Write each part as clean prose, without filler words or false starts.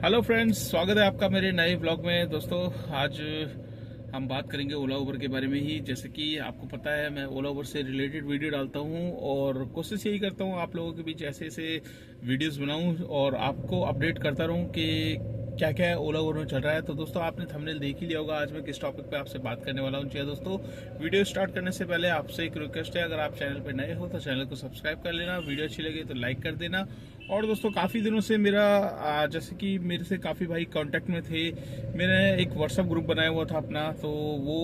Hello friends, स्वागत है आपका मेरे नए ब्लॉग में। दोस्तों, आज हम बात करेंगे ओला उबर के बारे में ही। जैसे कि आपको पता है, मैं ओला उबर से रिलेटेड वीडियो डालता हूं और कोशिश यही करता हूं आप लोगों के बीच ऐसे ऐसे वीडियोस बनाऊं और आपको अपडेट करता रहूं कि क्या क्या ओला उबर में चल रहा है। तो दोस्तों, आपने थंबनेल देख ही लिया होगा आज मैं किस टॉपिक पे आपसे बात करने वाला हूं। चाहिए दोस्तों, वीडियो स्टार्ट करने से पहले आपसे एक रिक्वेस्ट है, अगर आप चैनल पे नए हो तो चैनल को सब्सक्राइब कर लेना, वीडियो अच्छी लगे तो लाइक कर देना। और दोस्तों, काफ़ी दिनों से मेरा जैसे कि मेरे से काफ़ी भाई कांटेक्ट में थे। मैंने एक व्हाट्सएप ग्रुप बनाया हुआ था अपना, तो वो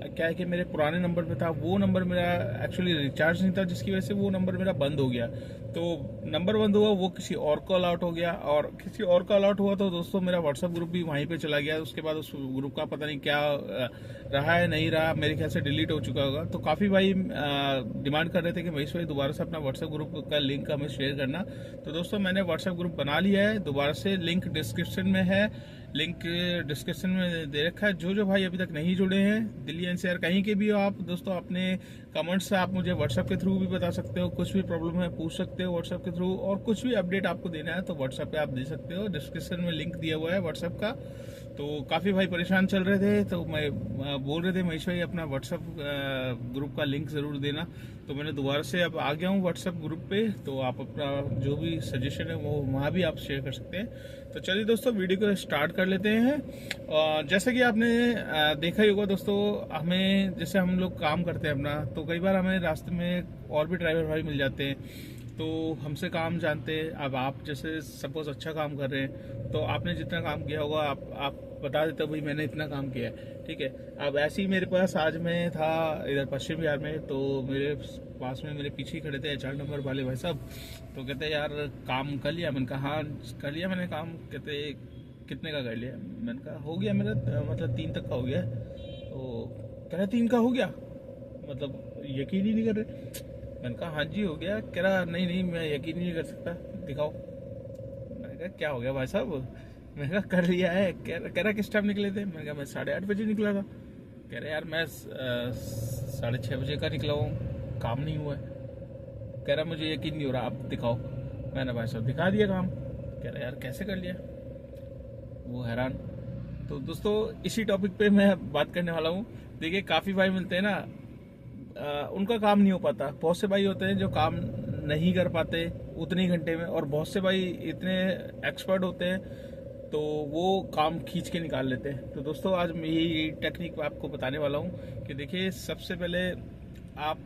क्या है कि मेरे पुराने नंबर पे था, वो नंबर मेरा एक्चुअली रिचार्ज नहीं था, जिसकी वजह से वो नंबर मेरा बंद हो गया। तो नंबर बंद हुआ, वो किसी और को अलॉट हो गया, और किसी और का अलॉट हुआ तो दोस्तों मेरा व्हाट्सएप ग्रुप भी वहीं पे चला गया। उसके बाद उस ग्रुप का पता नहीं क्या रहा है, नहीं रहा, मेरे ख्याल से डिलीट हो चुका होगा। तो काफ़ी भाई डिमांड कर रहे थे कि महेश भाई दोबारा से अपना व्हाट्सएप ग्रुप का लिंक हमें शेयर करना। तो दोस्तों, मैंने व्हाट्सएप ग्रुप बना लिया है दोबारा से, लिंक डिस्क्रिप्शन में है, लिंक डिस्क्रिप्शन में दे रखा है। जो भाई अभी तक नहीं जुड़े हैं, दिल्ली एनसीआर कहीं के भी हो आप दोस्तों, अपने कमेंट्स से आप मुझे व्हाट्सएप के थ्रू भी बता सकते हो। कुछ भी प्रॉब्लम है पूछ सकते हो व्हाट्सएप के थ्रू, और कुछ भी अपडेट आपको देना है तो व्हाट्सएप पे आप दे सकते हो। डिस्क्रिप्शन में लिंक दिया हुआ है व्हाट्सएप का। तो काफ़ी भाई परेशान चल रहे थे, तो मैं बोल रहे थे महेश भाई अपना व्हाट्सएप ग्रुप का लिंक ज़रूर देना। तो मैंने दोबारा से अब आ गया हूँ व्हाट्सएप ग्रुप पे, तो आप अपना जो भी सजेशन है वो वहाँ भी आप शेयर कर सकते हैं। तो चलिए दोस्तों, वीडियो को स्टार्ट कर लेते हैं। जैसे कि आपने देखा ही होगा दोस्तों, हमें जैसे हम लोग काम करते हैं अपना, तो कई बार हमें रास्ते में और भी ड्राइवर भाई मिल जाते हैं, तो हमसे काम जानते हैं। अब आप जैसे सपोज अच्छा काम कर रहे हैं, तो आपने जितना काम किया होगा आप बता देते हो भाई मैंने इतना काम किया है, ठीक है। अब ऐसे ही मेरे पास आज मैं था इधर पश्चिम बिहार में, तो मेरे पास में मेरे पीछे ही खड़े थे HR नंबर वाले भाई साहब। तो कहते यार काम कर लिया? मैंने कहा हाँ कर लिया मैंने काम। कहते कितने का कर लिया? मैंने कहा हो गया मेरा मतलब 3 तक का हो गया। तो कह रहे 3 का हो गया, मतलब यकीन ही नहीं कर रहे। मैंने कहा हाँ जी हो गया। कह रहा नहीं नहीं मैं यकीन ही नहीं कर सकता, दिखाओ। मैंने कहा क्या हो गया भाई साहब? मैंने कहा कर लिया है। कह रहा किस टाइम निकले थे? मैंने कहा मैं 8:30 बजे निकला था। कह रहा यार मैं 6:30 बजे का निकला हूँ, काम नहीं हुआ है। कह रहा मुझे यकीन नहीं हो रहा, आप दिखाओ। मैंने भाई साहब दिखा दिया काम। कह रहा यार कैसे कर लिया? वो हैरान। तो दोस्तों, इसी टॉपिक पे मैं बात करने वाला हूँ। देखिए, काफ़ी भाई मिलते हैं ना, उनका काम नहीं हो पाता। बहुत से भाई होते हैं जो काम नहीं कर पाते उतने ही घंटे में, और बहुत से भाई इतने एक्सपर्ट होते हैं तो वो काम खींच के निकाल लेते हैं। तो दोस्तों, आज मैं यही टेक्निक आपको बताने वाला हूँ कि देखिए, सबसे पहले आप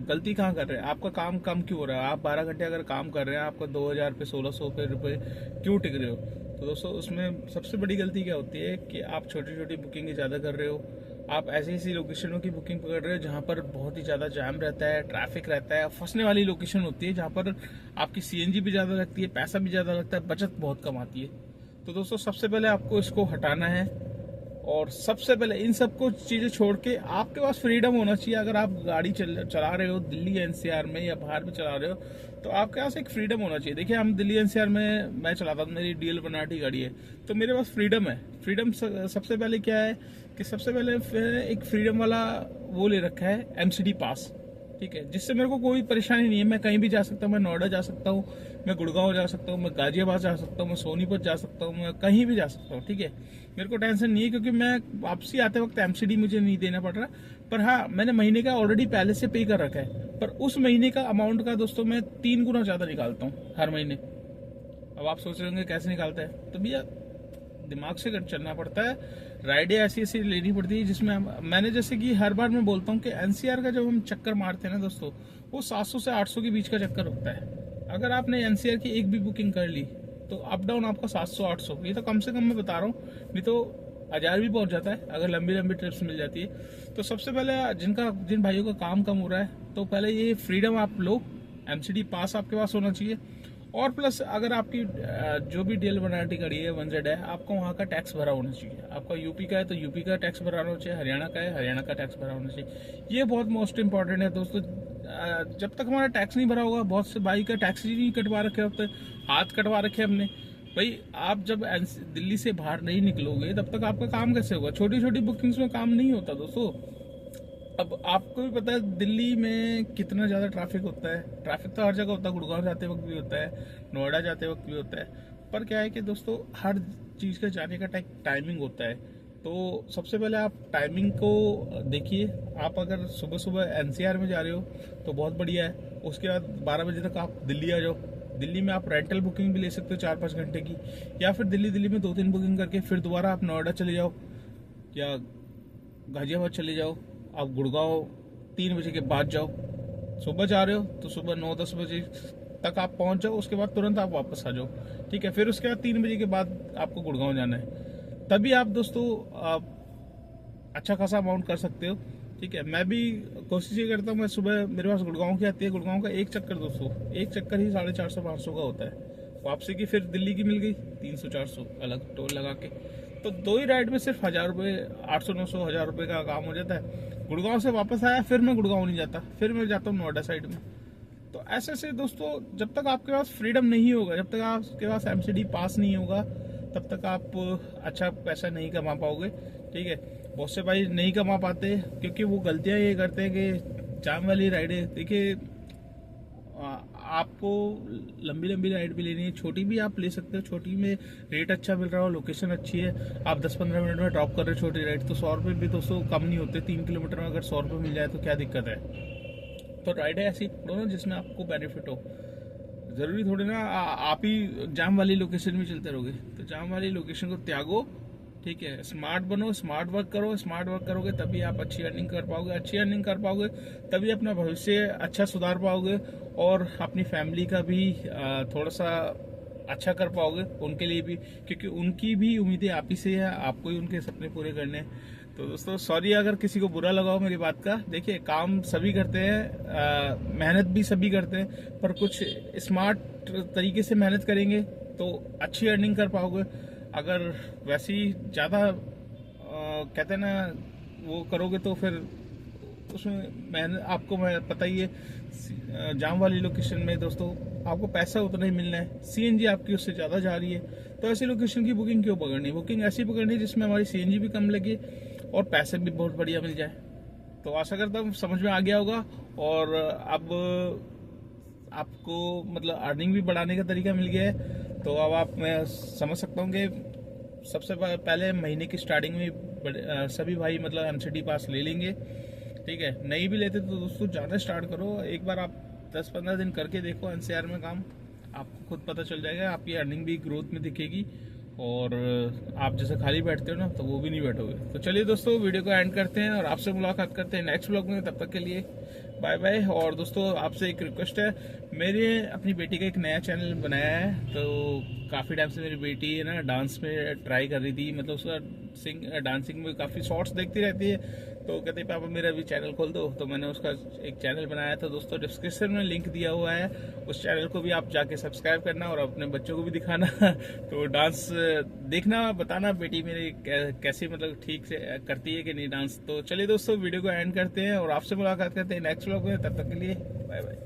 गलती कहाँ कर रहे हैं, आपका काम कम क्यों हो रहा है। आप 12 घंटे अगर काम कर रहे हैं, आपका 2000 पे 1600 रुपये क्यों टिक रहे हो? तो दोस्तों, उसमें सबसे बड़ी गलती क्या होती है कि आप छोटी छोटी बुकिंग ज़्यादा कर रहे हो। आप ऐसी ऐसी लोकेशनों की बुकिंग पकड़ रहे हो जहाँ पर बहुत ही ज़्यादा जाम रहता है, ट्रैफिक रहता है, फंसने वाली लोकेशन होती है जहाँ पर आपकी CNG भी ज़्यादा लगती है, पैसा भी ज़्यादा लगता है, बचत बहुत कम आती है। तो दोस्तों, सबसे पहले आपको इसको हटाना है, और सबसे पहले इन सबको चीज़ें छोड़ के आपके पास फ्रीडम होना चाहिए। अगर आप गाड़ी चला रहे हो दिल्ली NCR में या बाहर भी चला रहे हो, तो आपके पास एक फ्रीडम होना चाहिए। देखिए, हम दिल्ली NCR में मैं चलाता हूँ, मेरी DL बनाटी गाड़ी है, तो मेरे पास फ्रीडम है। फ्रीडम सबसे पहले क्या है कि सबसे पहले एक फ्रीडम वाला वो ले रखा है MCD पास, ठीक है, जिससे मेरे को कोई परेशानी नहीं है। मैं कहीं भी जा सकता हूँ, मैं नोएडा जा सकता हूँ, मैं गुड़गांव जा सकता हूँ, मैं गाजियाबाद जा सकता हूँ, मैं सोनीपत जा सकता हूँ, मैं कहीं भी जा सकता हूँ, ठीक है। मेरे को टेंशन नहीं है, क्योंकि मैं वापसी आते वक्त MCD मुझे नहीं देना पड़ रहा। पर हाँ, मैंने महीने का ऑलरेडी पहले से पे कर रखा है, पर उस महीने का अमाउंट का दोस्तों मैं 3 गुना ज़्यादा निकालता हूँ हर महीने। अब आप सोच रहे होंगे कैसे निकालता है, तो भैया दिमाग से चलना पड़ता है। राइडें ऐसी ऐसी लेनी पड़ती है जिसमें मैंने जैसे कि हर बार मैं बोलता हूँ कि NCR का जब हम चक्कर मारते हैं ना दोस्तों, वो 700 से 800 के बीच का चक्कर होता है। अगर आपने NCR की एक भी बुकिंग कर ली तो अप डाउन आपका 700-800, ये तो कम से कम मैं बता रहा हूँ, नहीं तो 1000 भी पहुंच जाता है अगर लंबी लंबी ट्रिप्स मिल जाती है। तो सबसे पहले जिन भाइयों का काम कम हो रहा है, तो पहले ये फ्रीडम आप लो, MCD पास आपके पास होना चाहिए। और प्लस अगर आपकी जो भी DL बनाटी गाड़ी है 1Z है, आपको वहाँ का टैक्स भरा होना चाहिए। आपका यूपी का है तो यूपी का टैक्स भरा होना चाहिए, हरियाणा का है हरियाणा का टैक्स भरा होना चाहिए। ये बहुत मोस्ट इंपॉर्टेंट है दोस्तों। जब तक हमारा टैक्स नहीं भरा होगा, बहुत से भाई का टैक्स ही नहीं कटवा रखे होते, हाथ कटवा रखे हमने। भाई आप जब दिल्ली से बाहर नहीं निकलोगे तब तक आपका काम कैसे होगा? छोटी छोटी बुकिंग्स में काम नहीं होता दोस्तों। अब आपको भी पता है दिल्ली में कितना ज़्यादा ट्रैफिक होता है। ट्रैफिक तो हर जगह होता है, गुड़गांव जाते वक्त भी होता है, नोएडा जाते वक्त भी होता है। पर क्या है कि दोस्तों हर चीज़ का जाने का टाइमिंग होता है। तो सबसे पहले आप टाइमिंग को देखिए। आप अगर सुबह सुबह एनसीआर में जा रहे हो तो बहुत बढ़िया है। उसके बाद 12 बजे तक आप दिल्ली आ जाओ। दिल्ली में आप रेंटल बुकिंग भी ले सकते हो 4-5 घंटे की, या फिर दिल्ली में 2-3 बुकिंग करके फिर दोबारा आप नोएडा चले जाओ या गाजियाबाद चले जाओ। आप गुड़गांव 3 बजे के बाद जाओ। सुबह जा रहे हो तो सुबह 9-10 बजे तक आप पहुंच जाओ, उसके बाद तुरंत आप वापस आ जाओ। ठीक है, फिर उसके बाद 3 बजे के बाद आपको गुड़गांव जाना है। तभी आप दोस्तों अच्छा खासा अमाउंट कर सकते हो। ठीक है, मैं भी कोशिश ये करता हूँ। मैं सुबह मेरे पास गुड़गांव की आती है, गुड़गांव का एक चक्कर दोस्तों, एक चक्कर ही 450-500 का होता है। वापसी की फिर दिल्ली की मिल गई 300-400 अलग टोल लगा के। तो 2 ही राइड में सिर्फ 1000 रुपये, 800-900 1000 रुपये का काम हो जाता है। गुड़गांव से वापस आया, फिर मैं गुड़गांव नहीं जाता, फिर मैं जाता हूँ नोएडा साइड में। तो ऐसे ऐसे दोस्तों, जब तक आपके पास फ्रीडम नहीं होगा, जब तक आपके पास एमसीडी पास नहीं होगा, तब तक आप अच्छा पैसा नहीं कमा पाओगे। ठीक है, बहुत से भाई नहीं कमा पाते क्योंकि वो गलतियां ये करते हैं कि जाम वाली राइडें। देखिए, आपको लंबी लंबी राइड भी लेनी है, छोटी भी आप ले सकते हो। छोटी में रेट अच्छा मिल रहा हो, लोकेशन अच्छी है, आप 10-15 मिनट में ड्रॉप कर रहे हो छोटी राइड, तो 100 रुपये भी दोस्तों कम नहीं होते। 3 किलोमीटर में अगर 100 रुपये मिल जाए तो क्या दिक्कत है। तो राइडें ऐसी पकड़ो ना जिसमें आपको बेनिफिट हो। जरूरी थोड़ी ना आप ही जाम वाली लोकेशन में चलते रहोगे। तो जाम वाली लोकेशन को त्यागो। ठीक है, स्मार्ट बनो, स्मार्ट वर्क करो। स्मार्ट वर्क करोगे तभी आप अच्छी अर्निंग कर पाओगे। अच्छी अर्निंग कर पाओगे तभी अपना भविष्य अच्छा सुधार पाओगे और अपनी फैमिली का भी थोड़ा सा अच्छा कर पाओगे, उनके लिए भी, क्योंकि उनकी भी उम्मीदें आप ही से है, आपको ही उनके सपने पूरे करने हैं। तो दोस्तों सॉरी अगर किसी को बुरा लगा हो मेरी बात का। देखिए, काम सभी करते हैं, मेहनत भी सभी करते हैं, पर कुछ स्मार्ट तरीके से मेहनत करेंगे तो अच्छी अर्निंग कर पाओगे। अगर वैसे ही ज़्यादा कहते हैं ना वो करोगे तो फिर उसमें मेहनत आपको पता ही है। जाम वाली लोकेशन में दोस्तों आपको पैसा उतना ही मिलना है, सीएनजी आपकी उससे ज़्यादा जा रही है। तो ऐसी लोकेशन की बुकिंग क्यों पकड़नी? बुकिंग ऐसी पकड़नी जिसमें हमारी सीएनजी भी कम लगे और पैसे भी बहुत बढ़िया मिल जाए। तो आशा करता हूँ समझ में आ गया होगा और अब आपको मतलब अर्निंग भी बढ़ाने का तरीका मिल गया है। तो अब आप मैं समझ सकता हूँ कि सबसे पहले महीने की स्टार्टिंग में सभी भाई मतलब एमसीडी पास ले लेंगे। ठीक है, नहीं भी लेते तो दोस्तों जाना स्टार्ट करो। एक बार आप 10-15 दिन करके देखो एनसीआर में काम, आपको खुद पता चल जाएगा। आपकी अर्निंग भी ग्रोथ में दिखेगी और आप जैसे खाली बैठते हो ना तो वो भी नहीं बैठोगे। तो चलिए दोस्तों, वीडियो को एंड करते हैं और आपसे मुलाकात करते हैं नेक्स्ट व्लॉग में। तब तक के लिए बाय बाय। और दोस्तों आपसे एक रिक्वेस्ट है, मेरे अपनी बेटी का एक नया चैनल बनाया है। तो काफ़ी टाइम से मेरी बेटी है ना डांस में ट्राई कर रही थी, मतलब उसका डांसिंग में काफ़ी शॉर्ट्स देखती रहती है। तो कहते पापा मेरा भी चैनल खोल दो, तो मैंने उसका एक चैनल बनाया था दोस्तों। डिस्क्रिप्शन में लिंक दिया हुआ है, उस चैनल को भी आप जाके सब्सक्राइब करना और अपने बच्चों को भी दिखाना। तो डांस देखना, बताना बेटी मेरी कैसे मतलब ठीक से करती है कि नहीं डांस। तो चलिए दोस्तों, वीडियो को एंड करते हैं और आपसे मुलाकात करते हैं नेक्स्ट व्लॉग में। तब तक के लिए बाय बाय।